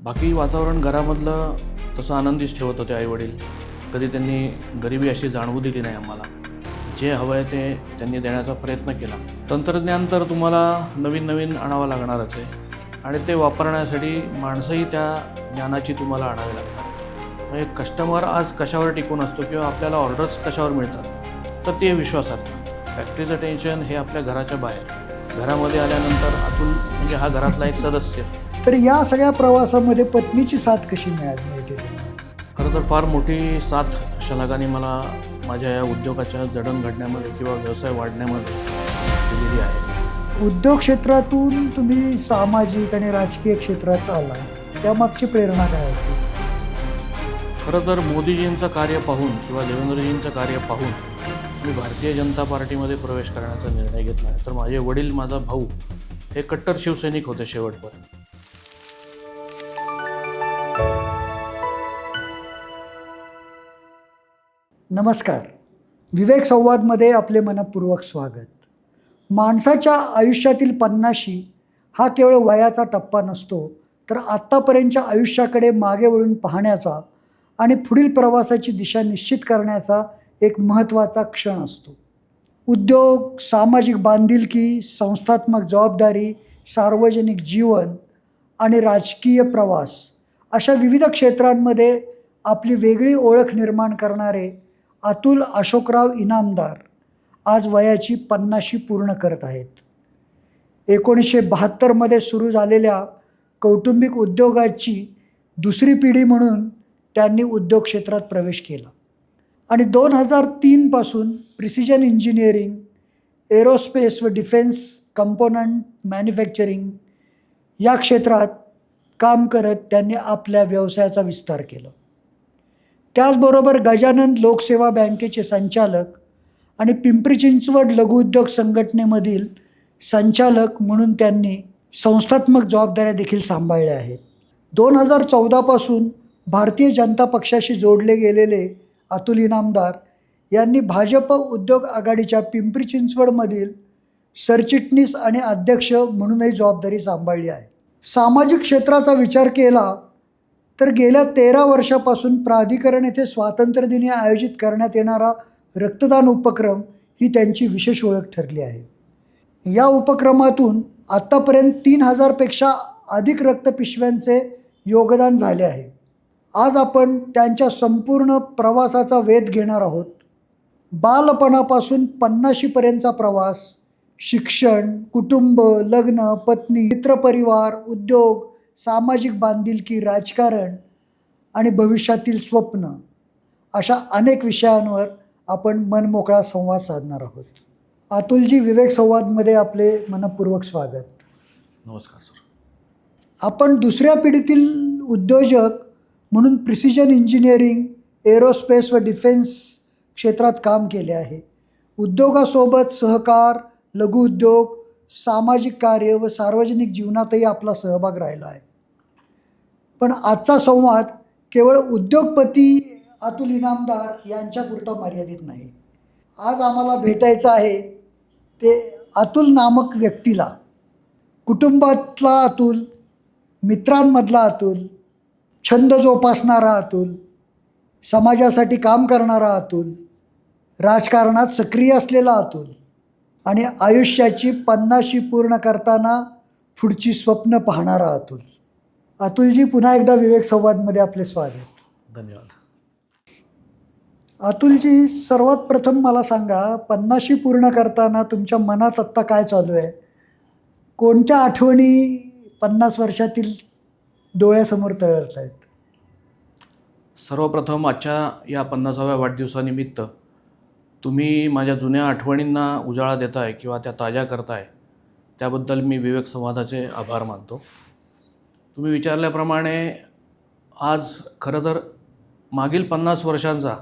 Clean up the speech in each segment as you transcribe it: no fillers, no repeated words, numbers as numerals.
बाकी वातावरण घरामधलं तसं आनंदीच ठेवत होते आईवडील. कधी त्यांनी गरिबी अशी जाणवू दिली नाही आम्हाला. जे हवं आहे ते त्यांनी देण्याचा प्रयत्न केला. तंत्रज्ञान तर तुम्हाला नवीन नवीन आणावं लागणारच आहे आणि ते वापरण्यासाठी माणसंही त्या ज्ञानाची तुम्हाला आणावी लागतात. म्हणजे कस्टमर आज कशावर टिकून असतो किंवा आपल्याला ऑर्डर्स कशावर मिळतात तर ते विश्वासार्थ. फॅक्टरीचं टेन्शन हे आपल्या घराच्या बाहेर. घरामध्ये आल्यानंतर अतुल म्हणजे हा घरातला एक सदस्य. तर या सगळ्या प्रवासामध्ये पत्नीची साथ कशी मिळते? खरं तर फार मोठी साथ शलाकाने मला माझ्या या उद्योगाच्या जडणघडण्यामध्ये किंवा व्यवसाय वाढण्यामध्ये दिलेली आहे. उद्योग क्षेत्रातून तुम्ही सामाजिक आणि राजकीय क्षेत्रात आला, त्यामागची प्रेरणा काय असते? खरं तर मोदीजींचं कार्य पाहून किंवा देवेंद्रजींचं कार्य पाहून मी भारतीय जनता पार्टीमध्ये प्रवेश करण्याचा निर्णय घेतला आहे. तर माझे वडील, माझा भाऊ हे कट्टर शिवसैनिक होते शेवटपर्यंत. नमस्कार, विवेक संवादमध्ये आपले मनपूर्वक स्वागत. माणसाच्या आयुष्यातील 50 हा केवळ वयाचा टप्पा नसतो, तर आत्तापर्यंतच्या आयुष्याकडे मागे वळून पाहण्याचा आणि पुढील प्रवासाची दिशा निश्चित करण्याचा एक महत्त्वाचा क्षण असतो. उद्योग, सामाजिक बांधिलकी, संस्थात्मक जबाबदारी, सार्वजनिक जीवन आणि राजकीय प्रवास अशा विविध क्षेत्रांमध्ये आपली वेगळी ओळख निर्माण करणारे अतुल अशोकराव इनामदार आज वयाची 50 पूर्ण करत आहेत. 1972मध्ये सुरू झालेल्या कौटुंबिक उद्योगाची दुसरी पिढी म्हणून त्यांनी उद्योग क्षेत्रात प्रवेश केला आणि 2003पासून प्रिसिजन इंजिनिअरिंग, एरोस्पेस व डिफेन्स कंपोनंट मॅन्युफॅक्चरिंग या क्षेत्रात काम करत त्यांनी आपल्या व्यवसायाचा विस्तार केला. त्याचबरोबर गजानन लोकसेवा बँकेचे संचालक आणि पिंपरी चिंचवड लघुउद्योग संघटनेमधील संचालक म्हणून त्यांनी संस्थात्मक जबाबदाऱ्या देखील सांभाळल्या आहेत. 2014पासून भारतीय जनता पक्षाशी जोडले गेलेले अतुल इनामदार यांनी भाजप उद्योग आघाडीच्या पिंपरी चिंचवडमधील सरचिटणीस आणि अध्यक्ष म्हणूनही जबाबदारी सांभाळली आहे. सामाजिक क्षेत्राचा विचार केला तर गेल्या 13 वर्षापासून प्राधिकरण येथे स्वातंत्र्यदिनी आयोजित करण्यात येणारा रक्तदान उपक्रम ही त्यांची विशेष ओळख ठरली आहे. या उपक्रमातून आत्तापर्यंत 3000पेक्षा अधिक रक्तपिशव्यांचे योगदान झाले आहे. आज आपण त्यांच्या संपूर्ण प्रवासाचा वेध घेणार आहोत. बालपणापासून 50पर्यंतचा प्रवास, शिक्षण, कुटुंब, लग्न, पत्नी, मित्रपरिवार, उद्योग, सामाजिक बांधिलकी, राजकारण आणि भविष्यातील स्वप्न अशा अनेक विषयांवर आपण मनमोकळा संवाद साधणार आहोत. अतुलजी, विवेक संवादमध्ये आपले मनपूर्वक स्वागत. नमस्कार सर. आपण दुसऱ्या पिढीतील उद्योजक म्हणून प्रिसिजन इंजिनिअरिंग, एरोस्पेस व डिफेन्स क्षेत्रात काम केले आहे. उद्योगासोबत सहकार, लघुउद्योग, सामाजिक कार्य व सार्वजनिक जीवनातही आपला सहभाग राहिला आहे. पण आजचा संवाद केवळ उद्योगपती अतुल इनामदार यांच्यापुरता मर्यादित नाही. आज आम्हाला भेटायचं आहे ते अतुल नामक व्यक्तीला. कुटुंबातला अतुल, मित्रांमधला अतुल, छंद जोपासणारा अतुल, समाजासाठी काम करणारा अतुल, राजकारणात सक्रिय असलेला अतुल आणि आयुष्याची 50 पूर्ण करताना पुढची स्वप्न पाहणारा अतुल. अतुलजी, पुन्हा एकदा विवेक संवादमध्ये आपले स्वागत. धन्यवाद. अतुलजी, सर्वात प्रथम मला सांगा, 50 पूर्ण करताना तुमच्या मनात आत्ता काय चालू आहे? कोणत्या आठवणी 50 वर्षातील डोळ्यासमोर तरळत आहेत? सर्वप्रथम आजच्या या 50व्या वाढदिवसानिमित्त तुम्ही माझ्या जुन्या आठवणींना उजाळा देताय किंवा त्या ताज्या करताय, त्याबद्दल मी विवेक संवादाचे आभार मानतो. तुम्ही विचारल्याप्रमाणे आज खरं तर मागील 50 वर्षांचा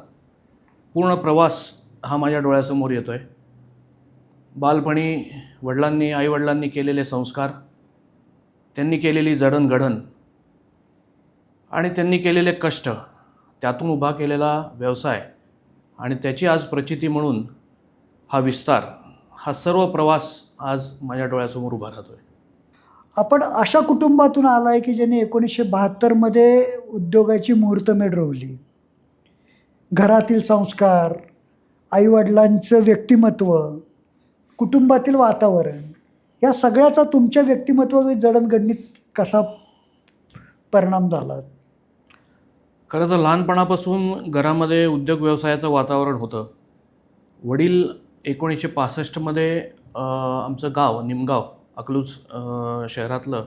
पूर्ण प्रवास हा माझ्या डोळ्यासमोर येतो आहे. बालपणी आईवडिलांनी केलेले संस्कार, त्यांनी केलेली जडणघडण आणि त्यांनी केलेले कष्ट, त्यातून उभा केलेला व्यवसाय आणि त्याची आज प्रचिती म्हणून हा विस्तार, हा सर्व प्रवास आज माझ्या डोळ्यासमोर उभा राहतो आहे. आपण अशा कुटुंबातून आलाय की ज्यांनी 1972मध्ये उद्योगाची मुहूर्तमेढ रोवली. घरातील संस्कार, आईवडिलांचं व्यक्तिमत्व, कुटुंबातील वातावरण या सगळ्याचा तुमच्या व्यक्तिमत्वावर जडणघडणीत कसा परिणाम झाला? खरं तर लहानपणापासून घरामध्ये उद्योग व्यवसायाचं वातावरण होतं. वडील 1965मध्ये आमचं गाव निमगाव अकलूज शहरातलं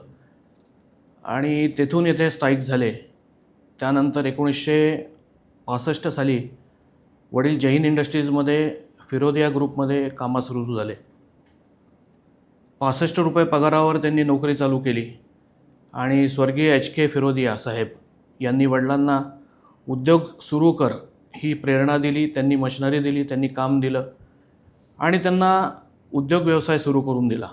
आणि तेथून येथे स्थायिक झाले. त्यानंतर 1965 साली वडील जैन इंडस्ट्रीजमध्ये फिरोदिया ग्रुपमध्ये कामास रुजू झाले. 65 रुपये पगारावर त्यांनी नोकरी चालू केली आणि स्वर्गीय HK फिरोदिया साहेब यांनी वडिलांना उद्योग सुरू कर ही प्रेरणा दिली. त्यांनी मशिनरी दिली, त्यांनी काम दिलं आणि त्यांना उद्योग व्यवसाय सुरू करून दिला.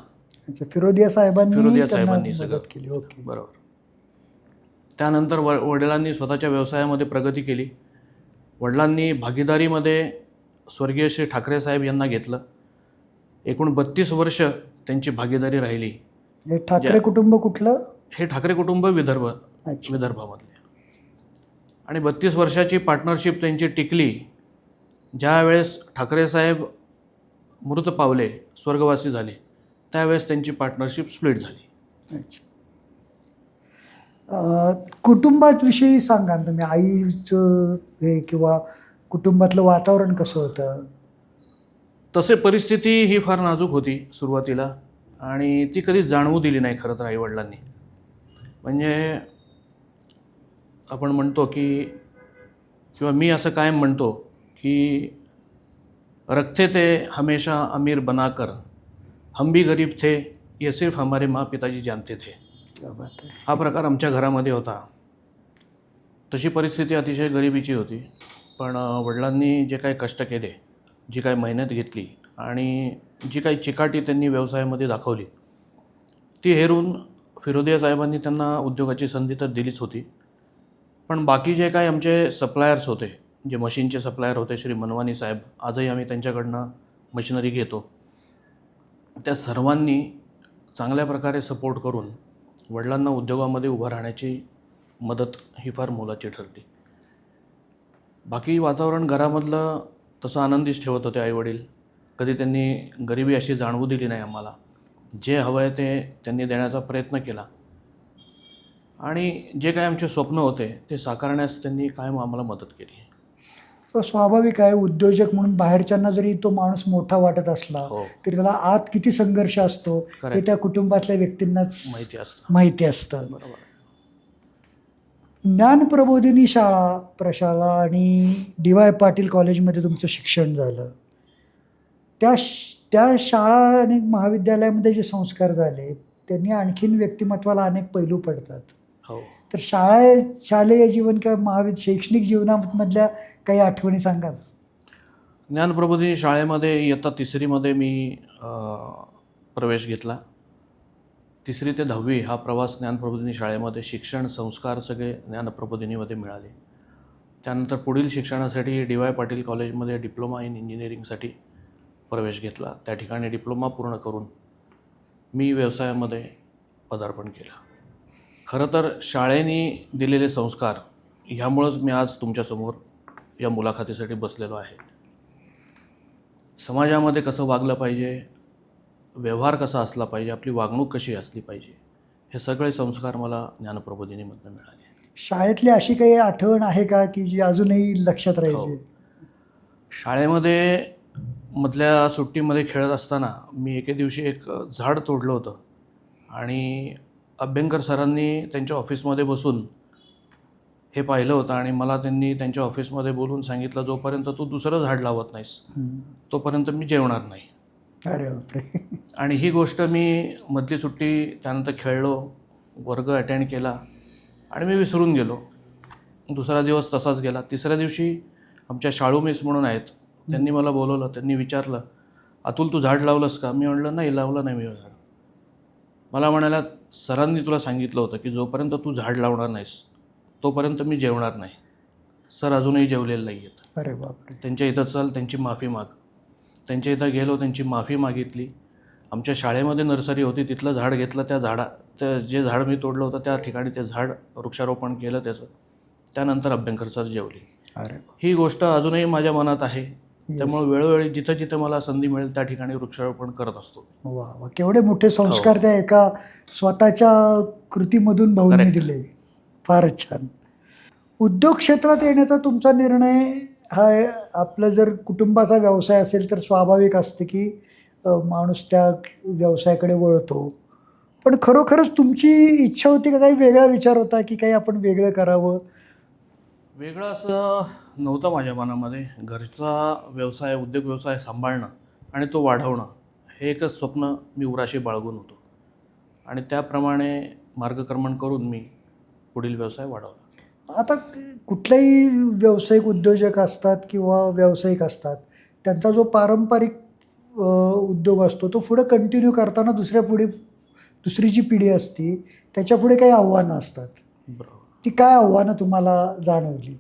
अच्छा, फिरोदिया साहेबांनी साहेबांनी सगळं मदत केली. ओके, बरोबर. त्यानंतर वडिलांनी स्वतःच्या व्यवसायामध्ये प्रगती केली. वडिलांनी भागीदारीमध्ये स्वर्गीय श्री ठाकरे साहेब यांना घेतलं. एकूण 32 वर्ष त्यांची भागीदारी राहिली. हे ठाकरे कुटुंब कुठलं? हे ठाकरे कुटुंब अच्छा. विदर्भामधले आणि 32 वर्षाची पार्टनरशिप त्यांची टिकली. ज्यावेळेस ठाकरे साहेब मृत पावले, स्वर्गवासी झाले, त्यावेळेस त्यांची पार्टनरशिप स्प्लिट झाली. अच्छा. कुटुंबाविषयी सांगा ना तुम्ही. आईचं हे किंवा कुटुंबातलं वातावरण कसं होतं? तसे परिस्थिती ही फार नाजूक होती सुरुवातीला आणि ती कधीच जाणवू दिली नाही खरं तर आईवडिलांनी. म्हणजे आपण म्हणतो की किंवा मी असं कायम म्हणतो की रखते थे हमेशा अमीर बनाकर, हम भी गरीब थे, ये सिर्फ हमारे माँ पिताजी जानते थे. क्या बात आहे. हा प्रकार आमच्या घरामध्ये होता. तशी परिस्थिती अतिशय गरिबीची होती. पण वडिलांनी जे काही कष्ट केले, जी काही मेहनत घेतली आणि जी काही चिकाटी त्यांनी व्यवसायामध्ये दाखवली, ती हेरून फिरोदिया साहेबांनी त्यांना उद्योगाची संधी तर दिलीच होती. पण बाकी जे काही आमचे सप्लायर्स होते, जे मशीनचे सप्लायर होते, श्री मनवानी साहेब, आजही आम्ही त्यांच्याकडनं मशिनरी घेतो, त्या सर्वांनी चांगल्या प्रकारे सपोर्ट करून वडिलांना उद्योगामध्ये उभं राहण्याची मदत ही फार मोलाची ठरली. बाकी वातावरण घरामधलं तसं आनंदीच ठेवत होते आईवडील. कधी त्यांनी गरिबी अशी जाणवू दिली नाही आम्हाला. जे हवं आहे ते त्यांनी देण्याचा प्रयत्न केला आणि जे काही आमचे स्वप्न होते ते साकारण्यास त्यांनी कायम आम्हाला मदत केली. तर स्वाभाविक आहे, उद्योजक म्हणून बाहेरच्यांना जरी तो माणूस मोठा वाटत असला हो, तरी त्याला आत किती संघर्ष असतो Correct. हे त्या कुटुंबातल्या व्यक्तींनाच माहिती असतं. बरोबर. ज्ञानप्रबोधिनी शाळा, प्रशाला आणि DY पाटील कॉलेजमध्ये तुमचं शिक्षण झालं. त्या शाळा आणि महाविद्यालयामध्ये जे संस्कार झाले त्यांनी आणखीन व्यक्तिमत्वाला अनेक पैलू पडतात. हो. तर शालेय जीवन किंवा शैक्षणिक जीवनामधल्या काही आठवणी सांगाल? ज्ञानप्रबोधिनी शाळेमध्ये इयत्ता 3रीमध्ये मी प्रवेश घेतला. 3री ते 10वी हा प्रवास ज्ञानप्रबोधिनी शाळेमध्ये शिक्षण संस्कार सगळे ज्ञानप्रबोधिनीमध्ये मिळाले. त्यानंतर पुढील शिक्षणासाठी DY पाटील कॉलेजमध्ये डिप्लोमा इन इंजिनिअरिंगसाठी प्रवेश घेतला. त्या ठिकाणी डिप्लोमा पूर्ण करून मी व्यवसायामध्ये पदार्पण केलं. खरं तर शाळेने दिलेले संस्कार ह्यामुळंच मी आज तुमच्यासमोर या मुलाखतीसाठी बसलेलो आहे. समाजामध्ये कसं वागलं पाहिजे, व्यवहार कसा असला पाहिजे, आपली वागणूक कशी असली पाहिजे, हे सगळे संस्कार मला ज्ञानप्रबोधिनीमधून मिळाले. शाळेतली अशी काही आठवण आहे का की जी अजूनही लक्षात हो. राहिली? शाळेमध्ये मधल्या सुट्टीमध्ये खेळत असताना मी एके दिवशी एक झाड तोडलं होतं आणि अभ्यंकर सरांनी त्यांच्या ऑफिसमध्ये बसून हे पाहिलं होतं आणि मला त्यांनी त्यांच्या ऑफिसमध्ये बोलून सांगितलं, जोपर्यंत तू दुसरं झाड लावत नाहीस तोपर्यंत मी जेवणार नाही. अरे बापरे. आणि ही गोष्ट मी मधली सुट्टी त्यानंतर खेळलो, वर्ग अटेंड केला आणि मी विसरून गेलो. दुसरा दिवस तसाच गेला. 3ऱ्या दिवशी आमच्या शाळू मिस म्हणून आहेत, त्यांनी मला बोलवलं. त्यांनी विचारलं, अतुल तू झाड लावलंस का? मी म्हणलं नाही, लावलं नाही मी झाड. मला म्हणाला, सरांनी तुला सांगितलं होतं की जोपर्यंत तू झाड लावणार नाहीस तोपर्यंत मी जेवणार नाही. सर अजूनही जेवलेले नाही आहेत. अरे बापरे. त्यांच्या इथं चल, त्यांची माफी माग. त्यांच्या इथं गेलो, त्यांची माफी मागितली. आमच्या शाळेमध्ये नर्सरी होती, तिथलं झाड घेतलं. तर जे झाड मी तोडलं होतं त्या ठिकाणी ते झाड वृक्षारोपण केलं त्याचं. त्यानंतर अभ्यंकर सर जेवली. अरे ही गोष्ट अजूनही माझ्या मनात आहे. त्यामुळे वेळोवेळी जिथं जिथं मला संधी मिळेल त्या ठिकाणी वृक्षारोपण करत असतो. वा वा, केवढे मोठे संस्कार त्या एका स्वतःच्या कृतीमधून भाऊंनी Correct. दिले. फारच छान. उद्योग क्षेत्रात येण्याचा तुमचा निर्णय हा आपला जर कुटुंबाचा व्यवसाय असेल तर स्वाभाविक असते की माणूस त्या व्यवसायाकडे वळतो. पण खरोखरच तुमची इच्छा होती का, काही वेगळा विचार होता की काही आपण वेगळं करावं? वेगळं असं नव्हतं माझ्या मनामध्ये. घरचा व्यवसाय, उद्योग व्यवसाय सांभाळणं आणि तो वाढवणं हे एकच स्वप्न मी उराशी बाळगून होतो आणि त्याप्रमाणे मार्गक्रमण करून मी पुढील व्यवसाय वाढवला. आता कुठल्याही व्यावसायिक उद्योजक असतात किंवा व्यावसायिक असतात, त्यांचा जो पारंपरिक उद्योग असतो तो पुढे कंटिन्यू करताना दुसरी जी पिढी असती त्याच्यापुढे काही आव्हानं असतात. बरोबर. ती काय आव्हानं तुम्हाला जाणवली?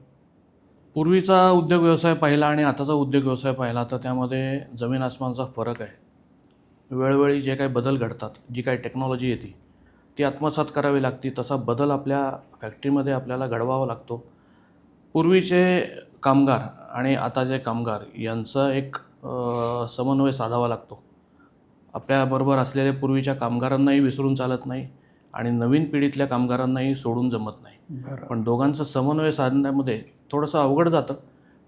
पूर्वीचा उद्योग व्यवसाय पाहिला आणि आताचा उद्योग व्यवसाय पाहिला तर त्यामध्ये जमीन आसमानचा फरक आहे. वेळोवेळी जे काही बदल घडतात, जी काही टेक्नॉलॉजी येते ती आत्मसात करावी लागते. तसा बदल आपल्या फॅक्टरीमध्ये आपल्याला घडवावा लागतो. पूर्वीचे कामगार आणि आता जे कामगार यांचा एक समन्वय साधावा लागतो. आपल्याबरोबर असलेल्या पूर्वीच्या कामगारांनाही विसरून चालत नाही आणि नवीन पिढीतल्या कामगारांनाही सोडून जमत नाही. बरं. पण दोघांचं समन्वय साधण्यामध्ये थोडंसं अवघड जातं.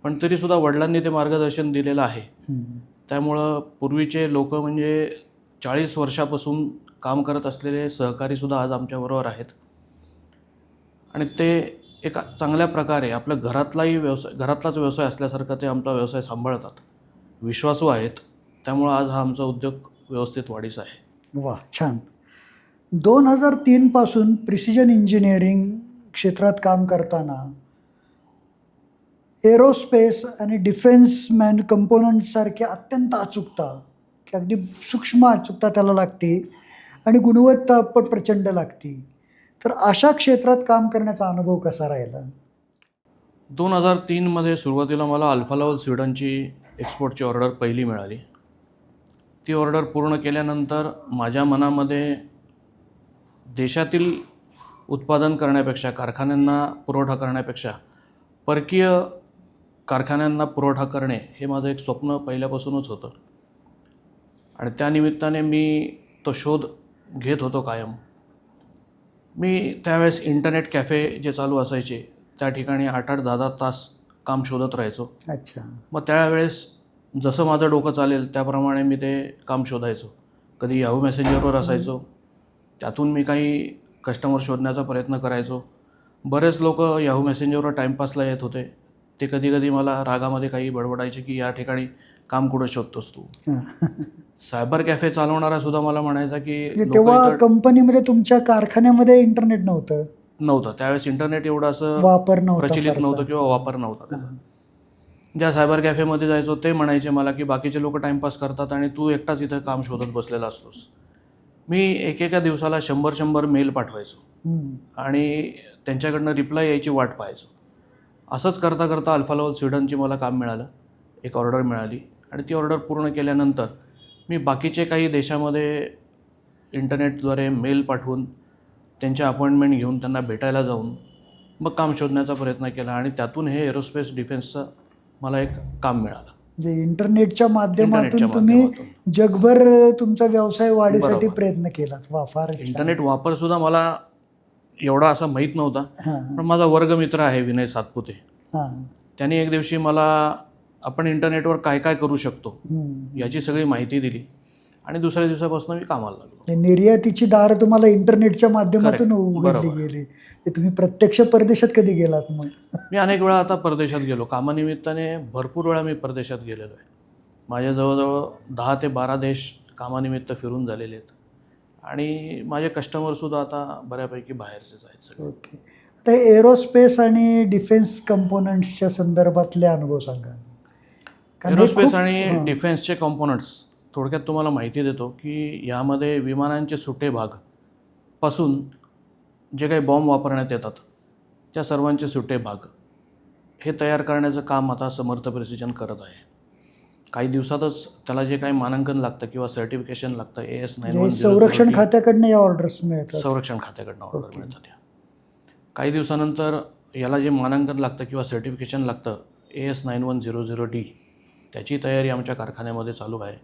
पण तरीसुद्धा वडिलांनी ते मार्गदर्शन दिलेलं आहे. त्यामुळं पूर्वीचे लोक म्हणजे 40 वर्षापासून काम करत असलेले सहकारीसुद्धा आज आमच्याबरोबर आहेत आणि ते एका चांगल्या प्रकारे आपल्या घरातलाच व्यवसाय असल्यासारखं ते आमचा व्यवसाय सांभाळतात. विश्वासू आहेत. त्यामुळं आज हा आमचा उद्योग व्यवस्थित वाढीस आहे. वा, छान. 2003 पासून प्रिसिजन इंजिनिअरिंग क्षेत्रात काम करताना एरोस्पेस आणि डिफेन्स कंपोनंट्ससारख्या अत्यंत अचूकता, की अगदी सूक्ष्म अचूकता त्याला लागते आणि गुणवत्ता पण प्रचंड लागते. तर अशा क्षेत्रात काम करण्याचा अनुभव कसा राहिला? 2003 सुरुवातीला मला अल्फा लेवल स्वीडनची एक्सपोर्टची ऑर्डर पहिली मिळाली. ती ऑर्डर पूर्ण केल्यानंतर माझ्या मनामध्ये देशातील उत्पादन करण्यापेक्षा, कारखान्यांना पुरवठा करण्यापेक्षा परकीय कारखान्यांना पुरवठा करणे हे माझं एक स्वप्न पहिल्यापासूनच होतं आणि त्यानिमित्ताने मी तो शोध घेत होतो कायम. मी त्यावेळेस इंटरनेट कॅफे जे चालू असायचे त्या ठिकाणी 8-8, 10-10 तास काम शोधत राहायचो. अच्छा. मग त्यावेळेस जसं माझं डोकं चालेल त्याप्रमाणे मी ते काम शोधायचो. कधी याहू मेसेंजरवर असायचो, त्यातून मी काही कस्टमर शोधण्याचा प्रयत्न करायचो. बरेच लोक याहू मेसेंजरवर टाईमपासला येत होते. ते कधी कधी मला रागामध्ये काही बडबडायचे की या ठिकाणी काम कुठं शोधतोस तू. सायबर कॅफे चालवणारा सुद्धा मला म्हणायचा की तेव्हा कंपनीमध्ये तुमच्या कारखान्यामध्ये इंटरनेट नव्हतं. त्यावेळेस इंटरनेट एवढं असं वापर नव्हता, प्रचलित नव्हतं किंवा वापर नव्हता त्याचा. ज्या सायबर कॅफेमध्ये जायचो ते म्हणायचे मला की बाकीचे लोक टाईमपास करतात आणि तू एकटाच इथं काम शोधत बसलेला असतोस. मी एकेका दिवसाला 100 मेल पाठवायचो आणि त्यांच्याकडनं रिप्लाय यायची वाट पाहायचो. असंच करता करता अल्फा लेवल स्वीडनची मला काम मिळालं. एक ऑर्डर मिळाली आणि ती ऑर्डर पूर्ण केल्यानंतर मी बाकीचे काही देशामध्ये इंटरनेटद्वारे मेल पाठवून त्यांच्या अपॉइंटमेंट घेऊन त्यांना भेटायला जाऊन मग काम शोधण्याचा प्रयत्न केला आणि त्यातून हे एरोस्पेस डिफेन्सचं मला एक काम मिळालं. म्हणजे इंटरनेटच्या माध्यमातून तुम्ही जगभर तुमचा व्यवसाय वाढीसाठी प्रयत्न केलात. वा, फार इंटरनेट वापर सुद्धा मला एवढा असा माहीत नव्हता. पण माझा वर्गमित्र आहे विनय सातपुते. त्यांनी एक दिवशी मला आपण इंटरनेटवर काय काय करू शकतो याची सगळी माहिती दिली आणि दुसऱ्या दिवसापासून मी कामाला लागलो. निर्यातीची दारं तुम्हाला इंटरनेटच्या माध्यमातून उघडली गेली. तुम्ही प्रत्यक्ष परदेशात कधी गेलात? मग मी अनेक वेळा आता परदेशात गेलो. कामानिमित्ताने भरपूर वेळा मी परदेशात गेलेलो आहे. माझ्या जवळजवळ 10 ते 12 देश कामानिमित्त फिरून झालेले आहेत आणि माझे कस्टमरसुद्धा आता बऱ्यापैकी बाहेरचेच आहेत सगळे. ओके. आता एरोस्पेस आणि डिफेन्स कंपोनंट्सच्या संदर्भातले अनुभव सांगा. एरोस्पेस आणि डिफेन्सचे कंपोनंट्स थोडक्यात तुम्हाला माहिती देतो की यामध्ये विमानांचे सुटे भाग पासून जे काही बॉम्ब वापरण्यात येतात त्या सर्वांचे सुटे भाग हे तयार करण्याचं काम आता समर्थ प्रिसिजन करत आहे. काही दिवसातच त्याला जे काही मानांकन लागतं किंवा सर्टिफिकेशन लागतं AS म्हणजे 9100 संरक्षण खात्याकडनं या ऑर्डर्स मिळतात. संरक्षण खात्याकडनं ऑर्डर मिळतात. काही दिवसानंतर याला जे मानांकन लागतं किंवा सर्टिफिकेशन लागतं AS 9100D, त्याची तयारी आमच्या कारखान्यामध्ये चालू आहे.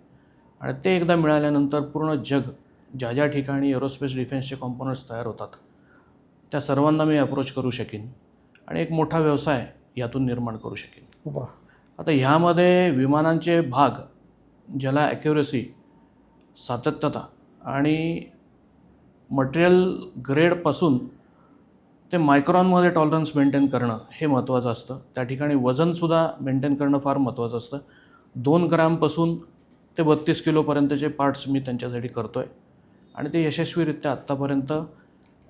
आणि ते एकदा मिळाल्यानंतर पूर्ण जग ज्या ज्या ठिकाणी एरोस्पेस डिफेन्सचे कॉम्पोनंट्स तयार होतात त्या सर्वांना मी अप्रोच करू शकेन आणि एक मोठा व्यवसाय यातून निर्माण करू शकेन. वा. आता ह्यामध्ये विमानांचे भाग, ज्याला ॲक्युरसी, सातत्यता आणि मटेरियल ग्रेडपासून ते मायक्रॉनमध्ये टॉलरन्स मेंटेन करणं हे महत्त्वाचं असतं. त्या ठिकाणी वजनसुद्धा मेंटेन करणं फार महत्त्वाचं असतं. 2 ग्रामपासून ते 32 किलोपर्यंतचे पार्ट्स मी त्यांच्यासाठी करतो आहे आणि ते यशस्वीरित्या आत्तापर्यंत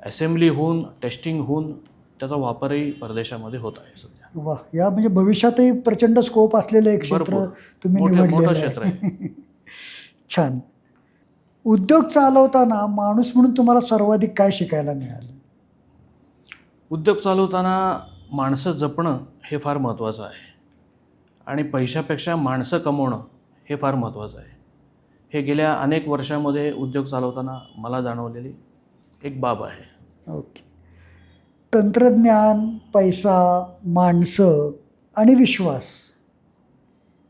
असेंब्ली होऊन, टेस्टिंग होऊन त्याचा वापरही परदेशामध्ये होत आहे सध्या. वा. या म्हणजे भविष्यातही प्रचंड स्कोप असलेलं एक क्षेत्र भरपूर. तुम्ही मोठं निवडलेलं क्षेत्र आहे. छान. उद्योग चालवताना माणूस म्हणून तुम्हाला सर्वाधिक काय शिकायला मिळालं? उद्योग चालवताना माणसं जपणं हे फार महत्त्वाचं आहे आणि पैशापेक्षा माणसं कमवणं हे फार महत्त्वाचं आहे. हे गेल्या अनेक वर्षामध्ये उद्योग चालवताना मला जाणवलेली एक बाब आहे. ओके. तंत्रज्ञान, पैसा, माणसं आणि विश्वास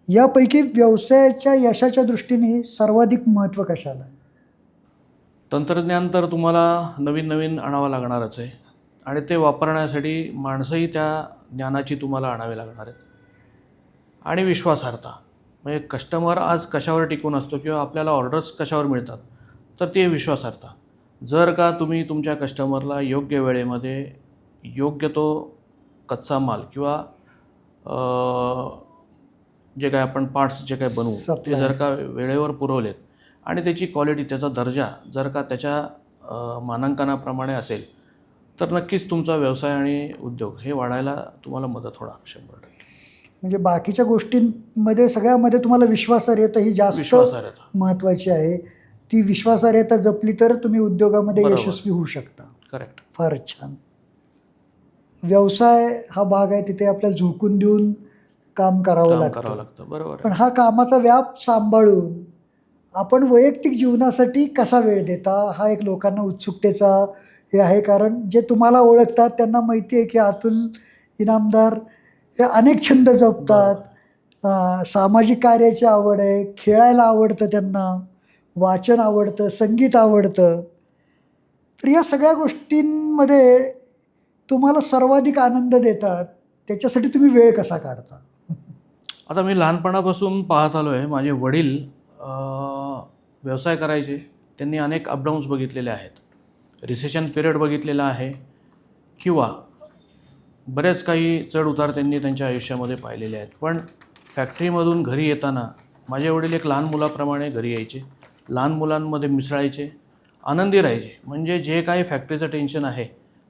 यापैकी व्यवसायाच्या यशाच्या दृष्टीने सर्वाधिक महत्त्व कशाला आहे? तंत्रज्ञान तर तुम्हाला नवीन नवीन आणावं लागणारच आहे आणि ते वापरण्यासाठी माणसंही त्या ज्ञानाची तुम्हाला आणावी लागणार आहेत. आणि विश्वासार्हता म्हणजे कस्टमर आज कशावर टिकून असतो किंवा आपल्याला ऑर्डर्स कशावर मिळतात, तर ते विश्वासार्हता. जर का तुम्ही तुमच्या कस्टमरला योग्य वेळेमध्ये योग्य तो कच्चा माल किंवा जे काय आपण पार्ट्स जे काय बनवू ते जर का वेळेवर पुरवलेत आणि त्याची क्वालिटी, त्याचा दर्जा जर का त्याच्या मानांकनाप्रमाणे असेल तर नक्कीच तुमचा व्यवसाय आणि उद्योग हे वाढायला तुम्हाला मदत होणार 100%. म्हणजे बाकीच्या गोष्टींमध्ये सगळ्यामध्ये तुम्हाला विश्वासार्हता ही जास्त विश्वासार्हता महत्त्वाची आहे. ती विश्वासार्हता जपली तर तुम्ही उद्योगामध्ये बरोबर. यशस्वी होऊ शकता. करेक्ट. फारच छान. व्यवसाय हा भाग आहे, तिथे आपल्याला झोकून देऊन काम करावं लागतं. बरोबर आहे. पण हा कामाचा व्याप सांभाळून आपण वैयक्तिक जीवनासाठी कसा वेळ देता, हा एक लोकांना उत्सुकतेचा हे आहे. कारण जे तुम्हाला ओळखतात त्यांना माहिती आहे की अतुल इनामदार हे अनेक छंद जपतात. सामाजिक कार्याची आवड आहे, खेळायला आवडतं त्यांना, वाचन आवडतं, संगीत आवडतं. तर या सगळ्या गोष्टींमध्ये तुम्हाला सर्वाधिक आनंद देतात, त्याच्यासाठी तुम्ही वेळ कसा काढता? आता मी लहानपणापासून पाहत आलो आहे, माझे वडील व्यवसाय करायचे. त्यांनी अनेक अपडाऊन्स बघितलेले आहेत, रिसेशन पिरियड बघितलेला आहे किंवा बरेच काही चढ उतार त्यांनी त्यांच्या आयुष्यामध्ये पाहिलेले आहेत. पण फॅक्टरीमधून घरी येताना माझे वडील एक लहान मुलाप्रमाणे घरी यायचे, लहान मुलांमध्ये मिसळायचे, आनंदी राहायचे. म्हणजे जे काही फॅक्टरीचं टेन्शन आहे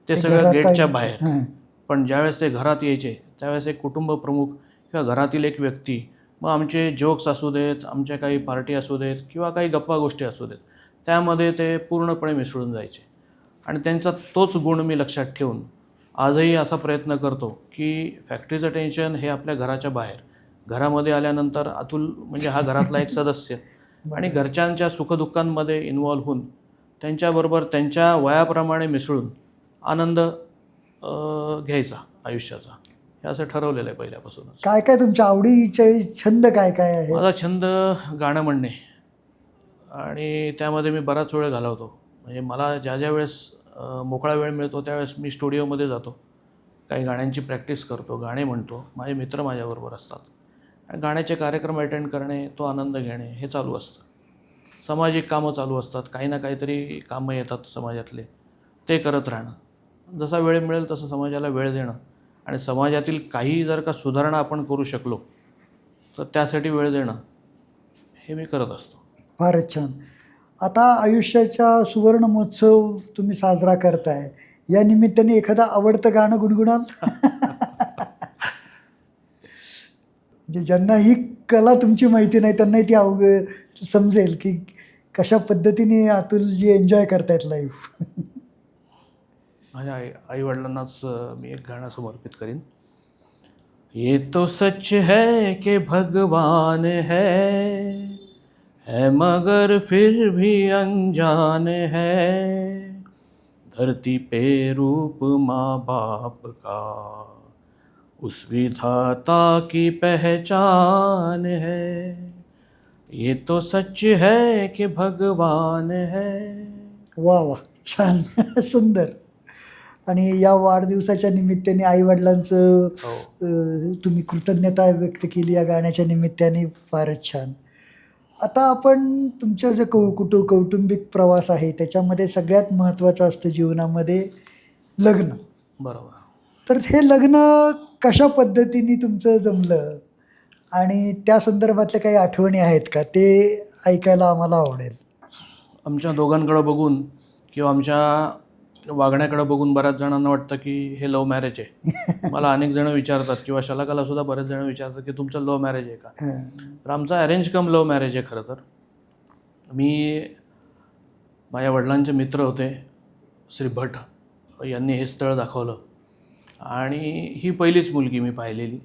ते सगळं गेटच्या बाहेर. पण ज्यावेळेस ते घरात यायचे त्यावेळेस एक कुटुंब प्रमुख किंवा घरातील एक व्यक्ती, मग आमचे जोक्स असू देत, आमच्या काही पार्टी असू देत किंवा काही गप्पा गोष्टी असू देत, त्यामध्ये ते पूर्णपणे मिसळून जायचे. आणि त्यांचा तोच गुण मी लक्षात ठेवून आजही असा प्रयत्न करतो की फॅक्टरीचं टेन्शन हे आपल्या घराच्या बाहेर, घरामध्ये आल्यानंतर अतुल म्हणजे हा घरातला एक सदस्य आणि घरच्यांच्या सुखदुःखांमध्ये इन्व्हॉल्व्ह होऊन त्यांच्याबरोबर त्यांच्या वयाप्रमाणे मिसळून आनंद घ्यायचा आयुष्याचा, हे असं ठरवलेलं आहे पहिल्यापासूनच. काय काय तुमच्या आवडीचे छंद काय काय आहे? माझा छंद गाणं म्हणणे आणि त्यामध्ये मी बराच वेळ घालवतो. म्हणजे मला ज्या ज्या वेळेस मोकळा वेळ मिळतो त्यावेळेस मी स्टुडिओमध्ये जातो, काही गाण्यांची प्रॅक्टिस करतो, गाणे म्हणतो. माझे मित्र माझ्याबरोबर असतात आणि गाण्याचे कार्यक्रम अटेंड करणे, तो आनंद घेणे हे चालू असतं. सामाजिक कामं चालू असतात, काही ना काहीतरी कामं येतात समाजातले, ते करत राहणं. जसा वेळ मिळेल तसं समाजाला वेळ देणं आणि समाजातील काही जर का सुधारणा आपण करू शकलो तर त्यासाठी वेळ देणं हे मी करत असतो. फारच छान. आता आयुष्याचा सुवर्ण महोत्सव तुम्ही साजरा करताय, या निमित्ताने एखादं आवडतं गाणं गुणगुणाल? म्हणजे ज्यांना ही कला तुमची माहिती नाही त्यांनाही ती समजेल की कशा पद्धतीने अतुलजी एन्जॉय करतायत लाईफ. माझ्या आईवडिलांनाच मी एक गाणं समर्पित करीन. ये तो सच है कि भगवान है मगर फिर भी अनजान है, धरती पे रूप माँ बाप का उस विधाता की पहचान है, ये तो सच है कि भगवान है. वा वा, छान. सुंदर. आणि या वाढदिवसाच्या निमित्ताने आईवडिलांचं हो. तुम्ही कृतज्ञता व्यक्त केली या गाण्याच्या निमित्ताने. फारच छान. आता आपण तुमचं जे कौटुंबिक प्रवास आहे त्याच्यामध्ये सगळ्यात महत्त्वाचं असतं जीवनामध्ये लग्न. बरोबर. तर हे लग्न कशा पद्धतीने तुमचं जमलं आणि त्या संदर्भातल्या काही आठवणी आहेत का, ते ऐकायला आम्हाला आवडेल. आमच्या दोघांकडं बघून किंवा आमच्या वागण्याकडं बघून बऱ्याच जणांना वाटतं की हे लव्ह मॅरेज आहे. मला अनेक जण विचारतात किंवा शलाकाला सुद्धा बरेच जण विचारतात की तुमचं लव्ह मॅरेज आहे का. तर आमचं अरेंज कम लव्ह मॅरेज आहे खरं तर. माझ्या वडिलांचे मित्र होते श्री भट यांनी हे स्थळ दाखवलं आणि ही पहिलीच मुलगी मी पाहिलेली.